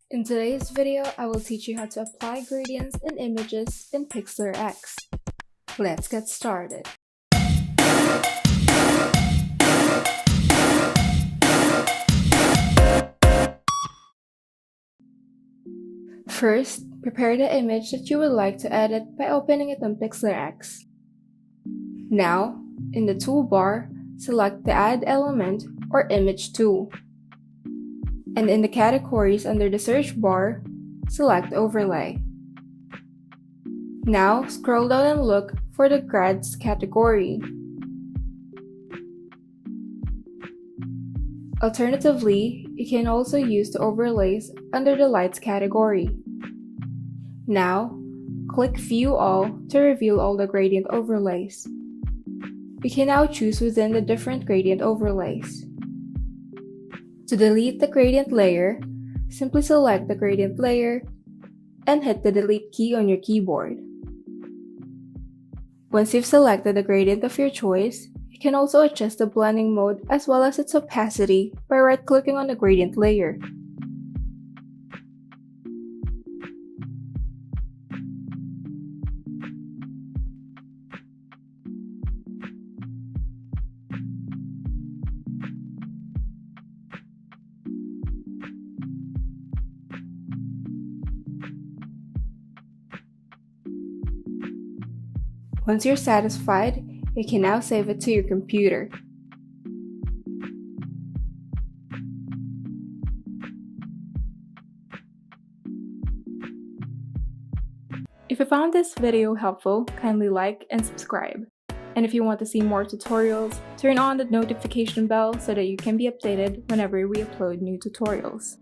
In today's video, I will teach you how to apply gradients and images in Pixlr X. Let's get started. First, prepare the image that you would like to edit by opening it on Pixlr X. Now, in the toolbar, select the Add Element or Image tool. And in the categories under the search bar, select Overlay. Now, scroll down and look for the Grads category. Alternatively, you can also use the overlays under the Lights category. Now, click View All to reveal all the gradient overlays. You can now choose within the different gradient overlays. To delete the gradient layer, simply select the gradient layer and hit the Delete key on your keyboard. Once you've selected the gradient of your choice, you can also adjust the blending mode as well as its opacity by right-clicking on the gradient layer. Once you're satisfied, you can now save it to your computer. If you found this video helpful, kindly like and subscribe. And if you want to see more tutorials, turn on the notification bell so that you can be updated whenever we upload new tutorials.